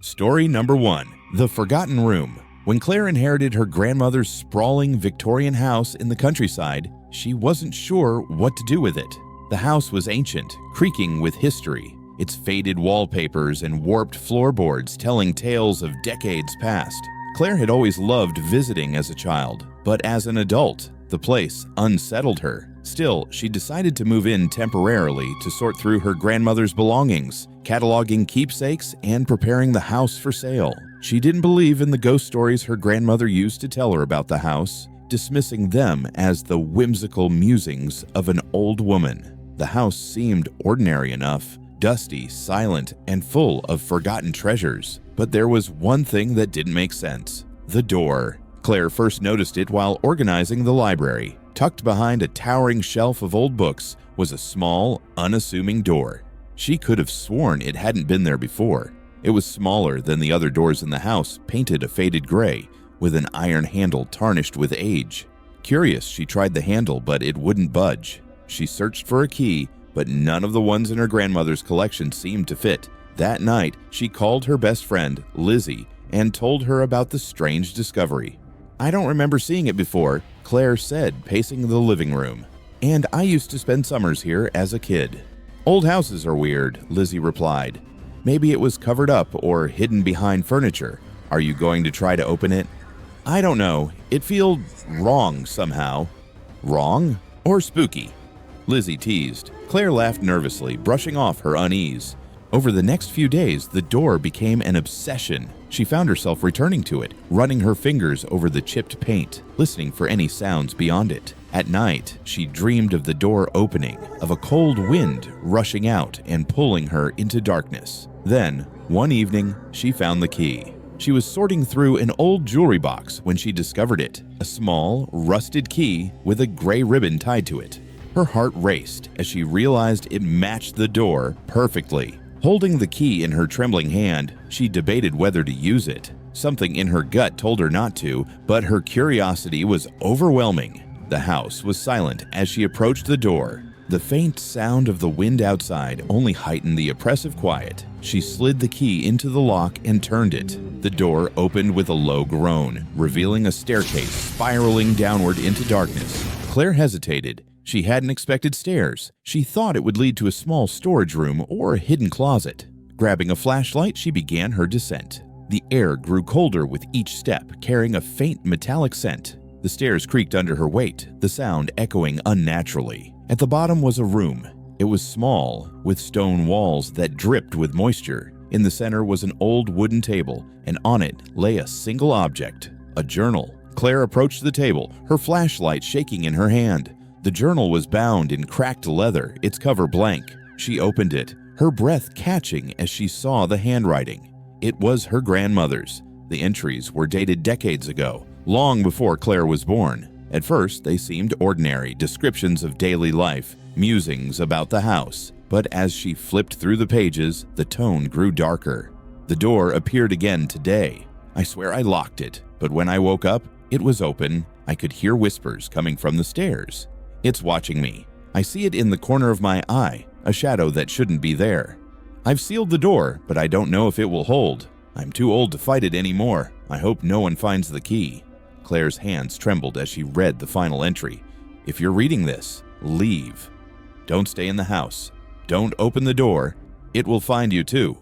Story number 1. The Forgotten Room. When Claire inherited her grandmother's sprawling Victorian house in the countryside, she wasn't sure what to do with it. The house was ancient, creaking with history, its faded wallpapers and warped floorboards telling tales of decades past. Claire had always loved visiting as a child, but as an adult, the place unsettled her. Still, she decided to move in temporarily to sort through her grandmother's belongings, cataloging keepsakes and preparing the house for sale. She didn't believe in the ghost stories her grandmother used to tell her about the house, dismissing them as the whimsical musings of an old woman. The house seemed ordinary enough, dusty, silent, and full of forgotten treasures. But there was one thing that didn't make sense: the door. Claire first noticed it while organizing the library. Tucked behind a towering shelf of old books was a small, unassuming door. She could have sworn it hadn't been there before. It was smaller than the other doors in the house, painted a faded gray, with an iron handle tarnished with age. Curious, she tried the handle, but it wouldn't budge. She searched for a key, but none of the ones in her grandmother's collection seemed to fit. That night, she called her best friend, Lizzie, and told her about the strange discovery. "I don't remember seeing it before," Claire said, pacing the living room. "And I used to spend summers here as a kid." "Old houses are weird," Lizzie replied. "Maybe it was covered up or hidden behind furniture. Are you going to try to open it?" "I don't know. It feels wrong somehow." "Wrong or spooky?" Lizzie teased. Claire laughed nervously, brushing off her unease. Over the next few days, the door became an obsession. She found herself returning to it, running her fingers over the chipped paint, listening for any sounds beyond it. At night, she dreamed of the door opening, of a cold wind rushing out and pulling her into darkness. Then, one evening, she found the key. She was sorting through an old jewelry box when she discovered it, a small, rusted key with a gray ribbon tied to it. Her heart raced as she realized it matched the door perfectly. Holding the key in her trembling hand, she debated whether to use it. Something in her gut told her not to, but her curiosity was overwhelming. The house was silent as she approached the door. The faint sound of the wind outside only heightened the oppressive quiet. She slid the key into the lock and turned it. The door opened with a low groan, revealing a staircase spiraling downward into darkness. Claire hesitated. She hadn't expected stairs. She thought it would lead to a small storage room or a hidden closet. Grabbing a flashlight, she began her descent. The air grew colder with each step, carrying a faint metallic scent. The stairs creaked under her weight, the sound echoing unnaturally. At the bottom was a room. It was small, with stone walls that dripped with moisture. In the center was an old wooden table, and on it lay a single object, a journal. Claire approached the table, her flashlight shaking in her hand. The journal was bound in cracked leather, its cover blank. She opened it, her breath catching as she saw the handwriting. It was her grandmother's. The entries were dated decades ago, long before Claire was born. At first, they seemed ordinary descriptions of daily life, musings about the house. But as she flipped through the pages, the tone grew darker. The door appeared again today. "I swear I locked it, but when I woke up, it was open. I could hear whispers coming from the stairs. It's watching me. I see it in the corner of my eye, a shadow that shouldn't be there. I've sealed the door, but I don't know if it will hold. I'm too old to fight it anymore. I hope no one finds the key." Claire's hands trembled as she read the final entry. "If you're reading this, leave. Don't stay in the house. Don't open the door. It will find you too."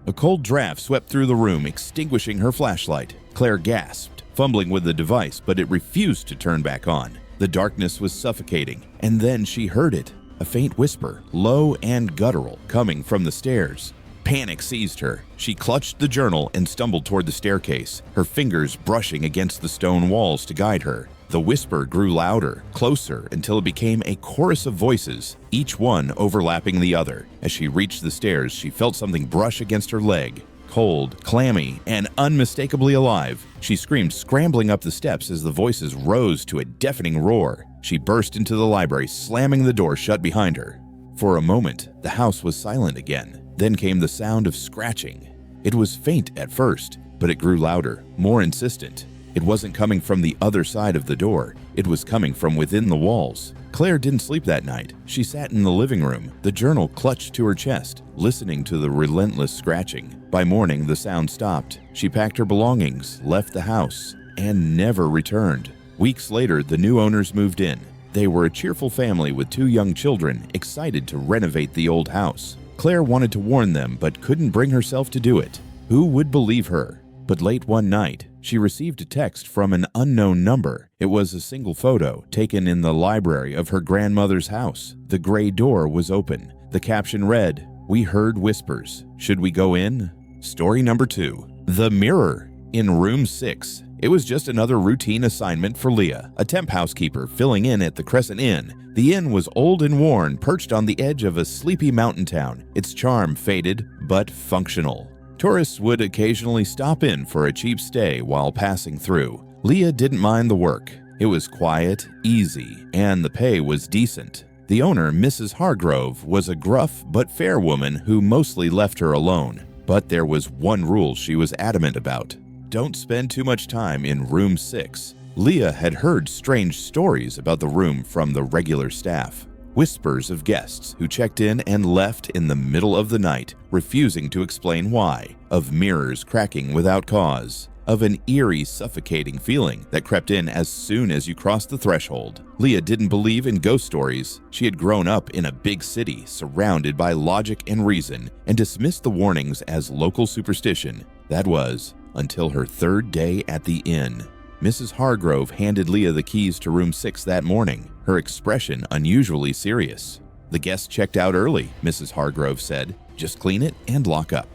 A cold draft swept through the room, extinguishing her flashlight. Claire gasped, fumbling with the device, but it refused to turn back on. The darkness was suffocating, and then she heard it, a faint whisper, low and guttural, coming from the stairs. Panic seized her. She clutched the journal and stumbled toward the staircase, her fingers brushing against the stone walls to guide her. The whisper grew louder, closer, until it became a chorus of voices, each one overlapping the other. As she reached the stairs, she felt something brush against her leg. Cold, clammy, and unmistakably alive. She screamed, scrambling up the steps as the voices rose to a deafening roar. She burst into the library, slamming the door shut behind her. For a moment, the house was silent again. Then came the sound of scratching. It was faint at first, but it grew louder, more insistent. It wasn't coming from the other side of the door. It was coming from within the walls. Claire didn't sleep that night. She sat in the living room, the journal clutched to her chest, listening to the relentless scratching. By morning, the sound stopped. She packed her belongings, left the house, and never returned. Weeks later, the new owners moved in. They were a cheerful family with 2 young children, excited to renovate the old house. Claire wanted to warn them, but couldn't bring herself to do it. Who would believe her? But late one night, she received a text from an unknown number. It was a single photo taken in the library of her grandmother's house. The gray door was open. The caption read, "We heard whispers. Should we go in?" Story number 2. The Mirror. In room 6. It was just another routine assignment for Leah, a temp housekeeper filling in at the Crescent Inn. The inn was old and worn, perched on the edge of a sleepy mountain town, its charm faded but functional. Tourists would occasionally stop in for a cheap stay while passing through. Leah didn't mind the work. It was quiet, easy, and the pay was decent. The owner, Mrs. Hargrove, was a gruff but fair woman who mostly left her alone. But there was one rule she was adamant about. Don't spend too much time in room 6. Leah had heard strange stories about the room from the regular staff. Whispers of guests who checked in and left in the middle of the night, refusing to explain why, of mirrors cracking without cause, of an eerie, suffocating feeling that crept in as soon as you crossed the threshold. Leah didn't believe in ghost stories. She had grown up in a big city, surrounded by logic and reason, and dismissed the warnings as local superstition. That was until her 3rd day at the inn. Mrs. Hargrove handed Leah the keys to room 6 that morning, her expression unusually serious. "The guests checked out early," Mrs. Hargrove said. "Just clean it and lock up."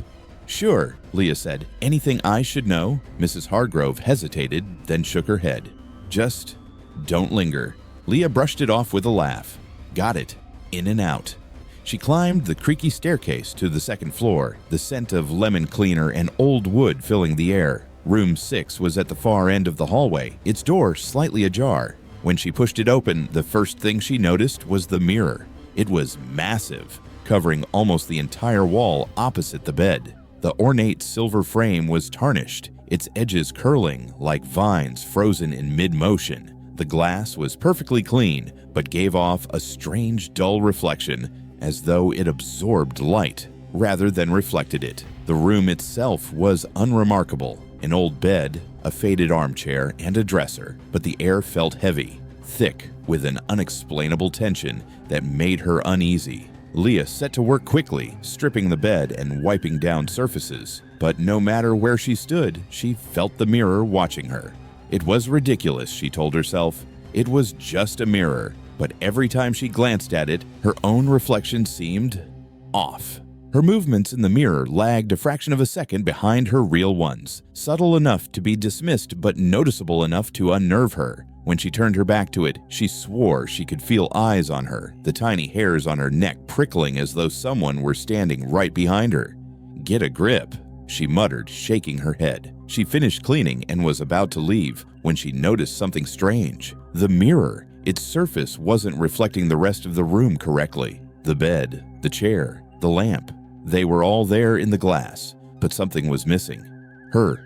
"Sure," Leah said. "Anything I should know?" Mrs. Hargrove hesitated, then shook her head. "Just don't linger." Leah brushed it off with a laugh. "Got it. In and out." She climbed the creaky staircase to the 2nd floor, the scent of lemon cleaner and old wood filling the air. Room 6 was at the far end of the hallway, its door slightly ajar. When she pushed it open, the first thing she noticed was the mirror. It was massive, covering almost the entire wall opposite the bed. The ornate silver frame was tarnished, its edges curling like vines frozen in mid-motion. The glass was perfectly clean, but gave off a strange, dull reflection, as though it absorbed light rather than reflected it. The room itself was unremarkable. An old bed, a faded armchair, and a dresser, but the air felt heavy, thick, with an unexplainable tension that made her uneasy. Leah set to work quickly, stripping the bed and wiping down surfaces. But no matter where she stood, she felt the mirror watching her. It was ridiculous, she told herself. It was just a mirror, but every time she glanced at it, her own reflection seemed off. Her movements in the mirror lagged a fraction of a second behind her real ones, subtle enough to be dismissed but noticeable enough to unnerve her. When she turned her back to it, she swore she could feel eyes on her, the tiny hairs on her neck prickling as though someone were standing right behind her. "Get a grip," she muttered, shaking her head. She finished cleaning and was about to leave when she noticed something strange. The mirror, its surface wasn't reflecting the rest of the room correctly. The bed, the chair, the lamp, they were all there in the glass, but something was missing. Her.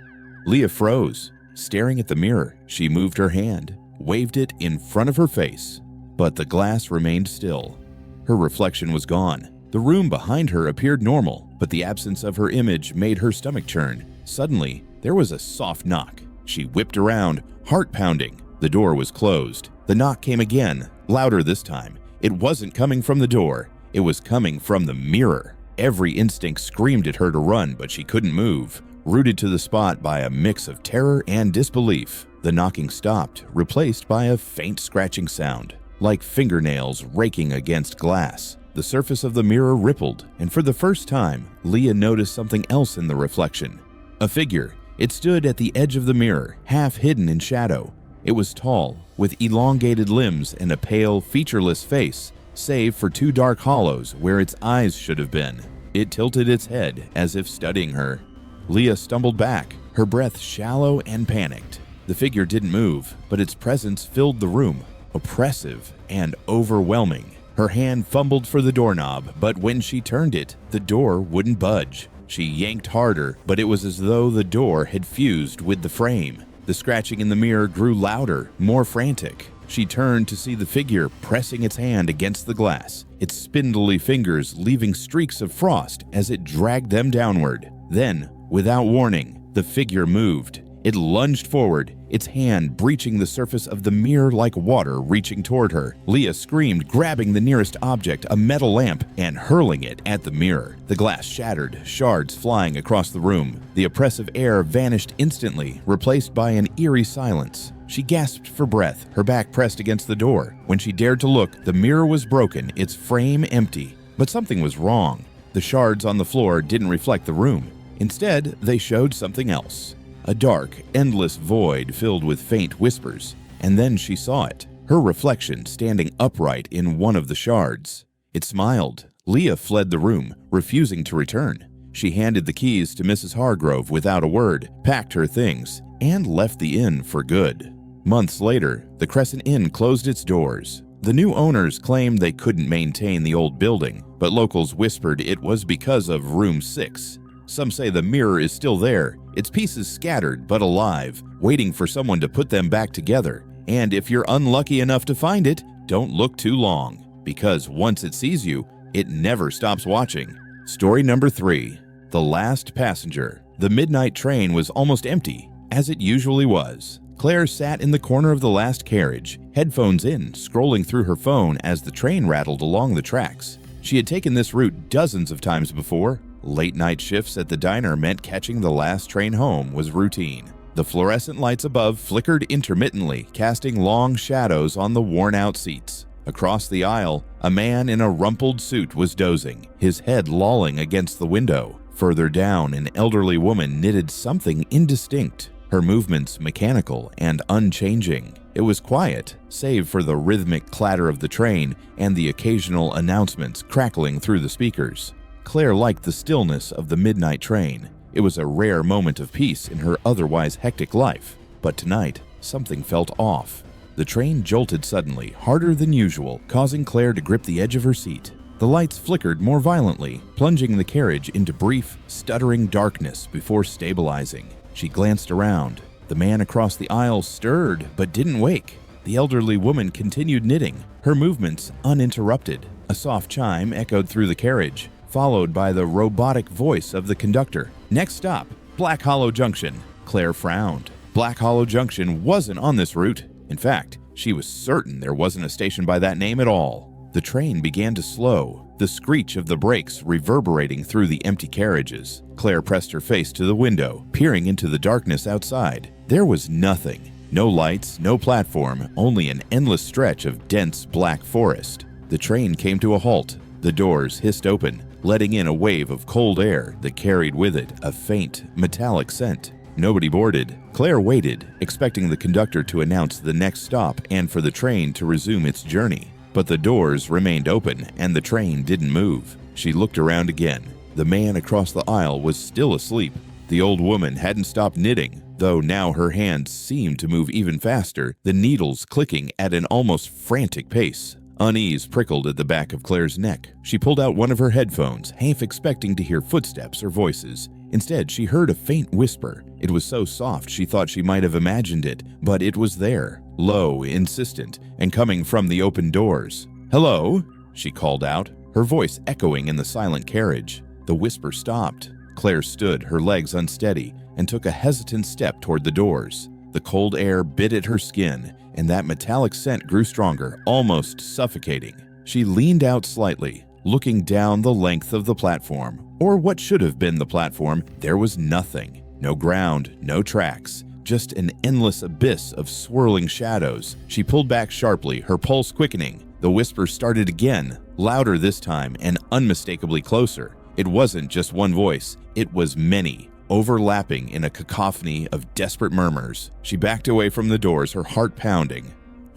Leah froze. Staring at the mirror, she moved her hand, waved it in front of her face, but the glass remained still. Her reflection was gone. The room behind her appeared normal, but the absence of her image made her stomach churn. Suddenly, there was a soft knock. She whipped around, heart pounding. The door was closed. The knock came again, louder this time. It wasn't coming from the door. It was coming from the mirror. Every instinct screamed at her to run, but she couldn't move, rooted to the spot by a mix of terror and disbelief. The knocking stopped, replaced by a faint scratching sound, like fingernails raking against glass. The surface of the mirror rippled, and for the first time, Leah noticed something else in the reflection. A figure. It stood at the edge of the mirror, half hidden in shadow. It was tall, with elongated limbs and a pale, featureless face, save for 2 dark hollows where its eyes should have been. It tilted its head as if studying her. Leah stumbled back, her breath shallow and panicked. The figure didn't move, but its presence filled the room, oppressive and overwhelming. Her hand fumbled for the doorknob, but when she turned it, the door wouldn't budge. She yanked harder, but it was as though the door had fused with the frame. The scratching in the mirror grew louder, more frantic. She turned to see the figure pressing its hand against the glass, its spindly fingers leaving streaks of frost as it dragged them downward. Then, without warning, the figure moved. It lunged forward, its hand breaching the surface of the mirror like water reaching toward her. Leah screamed, grabbing the nearest object, a metal lamp, and hurling it at the mirror. The glass shattered, shards flying across the room. The oppressive air vanished instantly, replaced by an eerie silence. She gasped for breath, her back pressed against the door. When she dared to look, the mirror was broken, its frame empty. But something was wrong. The shards on the floor didn't reflect the room. Instead, they showed something else. A dark, endless void filled with faint whispers. And then she saw it, her reflection standing upright in one of the shards. It smiled. Leah fled the room, refusing to return. She handed the keys to Mrs. Hargrove without a word, packed her things, and left the inn for good. Months later, the Crescent Inn closed its doors. The new owners claimed they couldn't maintain the old building, but locals whispered it was because of Room 6. Some say the mirror is still there, its pieces scattered but alive, waiting for someone to put them back together. And if you're unlucky enough to find it, don't look too long, because once it sees you, it never stops watching. Story number 3. The Last Passenger. The midnight train was almost empty, as it usually was. Claire sat in the corner of the last carriage, headphones in, scrolling through her phone as the train rattled along the tracks. She had taken this route dozens of times before. Late-night shifts at the diner meant catching the last train home was routine. The fluorescent lights above flickered intermittently, casting long shadows on the worn-out seats. Across the aisle, a man in a rumpled suit was dozing, his head lolling against the window. Further down, an elderly woman knitted something indistinct, her movements mechanical and unchanging. It was quiet, save for the rhythmic clatter of the train and the occasional announcements crackling through the speakers. Claire liked the stillness of the midnight train. It was a rare moment of peace in her otherwise hectic life. But tonight, something felt off. The train jolted suddenly, harder than usual, causing Claire to grip the edge of her seat. The lights flickered more violently, plunging the carriage into brief, stuttering darkness before stabilizing. She glanced around. The man across the aisle stirred, but didn't wake. The elderly woman continued knitting, her movements uninterrupted. A soft chime echoed through the carriage, followed by the robotic voice of the conductor. Next stop, Black Hollow Junction. Claire frowned. Black Hollow Junction wasn't on this route. In fact, she was certain there wasn't a station by that name at all. The train began to slow, the screech of the brakes reverberating through the empty carriages. Claire pressed her face to the window, peering into the darkness outside. There was nothing. No lights, no platform, only an endless stretch of dense black forest. The train came to a halt. The doors hissed open, letting in a wave of cold air that carried with it a faint, metallic scent. Nobody boarded. Claire waited, expecting the conductor to announce the next stop and for the train to resume its journey. But the doors remained open and the train didn't move. She looked around again. The man across the aisle was still asleep. The old woman hadn't stopped knitting, though now her hands seemed to move even faster, the needles clicking at an almost frantic pace. Unease prickled at the back of Claire's neck. She pulled out one of her headphones, half expecting to hear footsteps or voices. Instead, she heard a faint whisper. It was so soft she thought she might have imagined it, but it was there, low, insistent, and coming from the open doors. "Hello?" she called out, her voice echoing in the silent carriage. The whisper stopped. Claire stood, her legs unsteady, and took a hesitant step toward the doors. The cold air bit at her skin, and that metallic scent grew stronger, almost suffocating. She leaned out slightly, looking down the length of the platform, or what should have been the platform. There was nothing. No ground, no tracks, just an endless abyss of swirling shadows. She pulled back sharply, her pulse quickening. The whisper started again, louder this time and unmistakably closer. It wasn't just one voice, it was many, overlapping in a cacophony of desperate murmurs. She backed away from the doors, her heart pounding.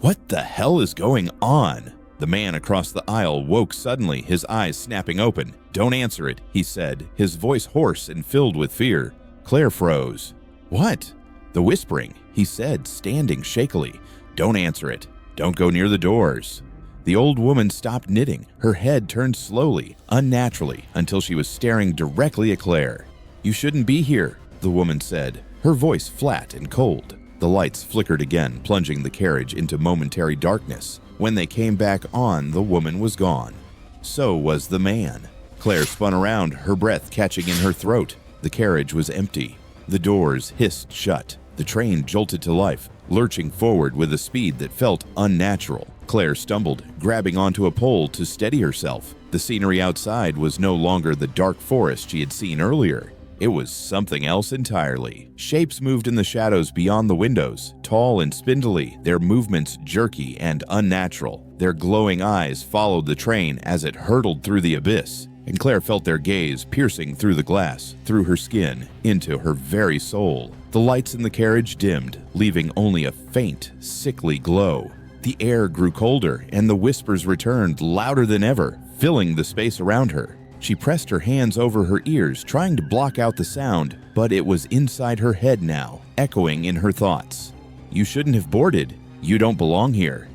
What the hell is going on? The man across the aisle woke suddenly, his eyes snapping open. "Don't answer it," he said, his voice hoarse and filled with fear. Claire froze. "What?" "The whispering," he said, standing shakily. "Don't answer it. Don't go near the doors." The old woman stopped knitting, her head turned slowly, unnaturally, until she was staring directly at Claire. "You shouldn't be here," the woman said, her voice flat and cold. The lights flickered again, plunging the carriage into momentary darkness. When they came back on, the woman was gone. So was the man. Claire spun around, her breath catching in her throat. The carriage was empty. The doors hissed shut. The train jolted to life, lurching forward with a speed that felt unnatural. Claire stumbled, grabbing onto a pole to steady herself. The scenery outside was no longer the dark forest she had seen earlier. It was something else entirely. Shapes moved in the shadows beyond the windows, tall and spindly, their movements jerky and unnatural. Their glowing eyes followed the train as it hurtled through the abyss, and Claire felt their gaze piercing through the glass, through her skin, into her very soul. The lights in the carriage dimmed, leaving only a faint, sickly glow. The air grew colder, and the whispers returned louder than ever, filling the space around her. She pressed her hands over her ears, trying to block out the sound, but it was inside her head now, echoing in her thoughts. "You shouldn't have boarded. You don't belong here.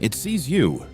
It sees you."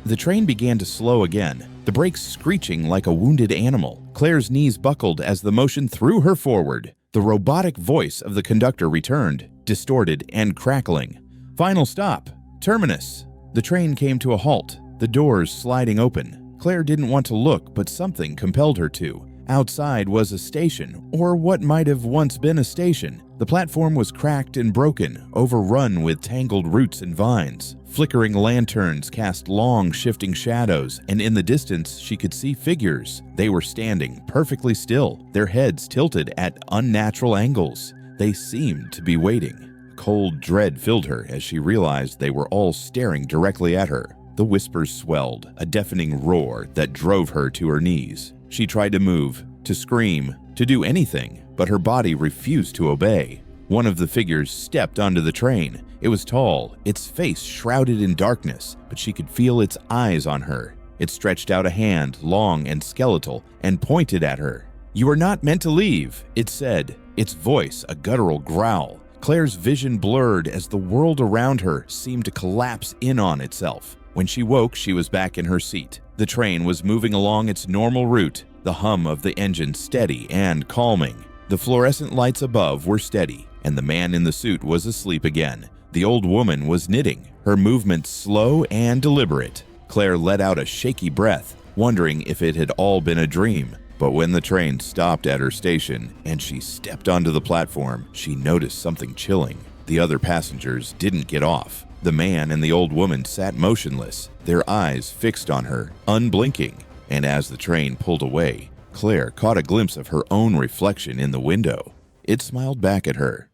The train began to slow again, the brakes screeching like a wounded animal. Claire's knees buckled as the motion threw her forward. The robotic voice of the conductor returned, distorted and crackling. "Final stop. Terminus." The train came to a halt, the doors sliding open. Claire didn't want to look, but something compelled her to. Outside was a station, or what might have once been a station. The platform was cracked and broken, overrun with tangled roots and vines. Flickering lanterns cast long, shifting shadows, and in the distance she could see figures. They were standing perfectly still, their heads tilted at unnatural angles. They seemed to be waiting. Cold dread filled her as she realized they were all staring directly at her. The whispers swelled, a deafening roar that drove her to her knees. She tried to move, to scream, to do anything, but her body refused to obey. One of the figures stepped onto the train. It was tall, its face shrouded in darkness, but she could feel its eyes on her. It stretched out a hand, long and skeletal, and pointed at her. "You are not meant to leave," it said, its voice a guttural growl. Claire's vision blurred as the world around her seemed to collapse in on itself. When she woke, she was back in her seat. The train was moving along its normal route, the hum of the engine steady and calming. The fluorescent lights above were steady, and the man in the suit was asleep again. The old woman was knitting, her movements slow and deliberate. Claire let out a shaky breath, wondering if it had all been a dream. But when the train stopped at her station and she stepped onto the platform, she noticed something chilling. The other passengers didn't get off. The man and the old woman sat motionless, their eyes fixed on her, unblinking. And as the train pulled away, Claire caught a glimpse of her own reflection in the window. It smiled back at her.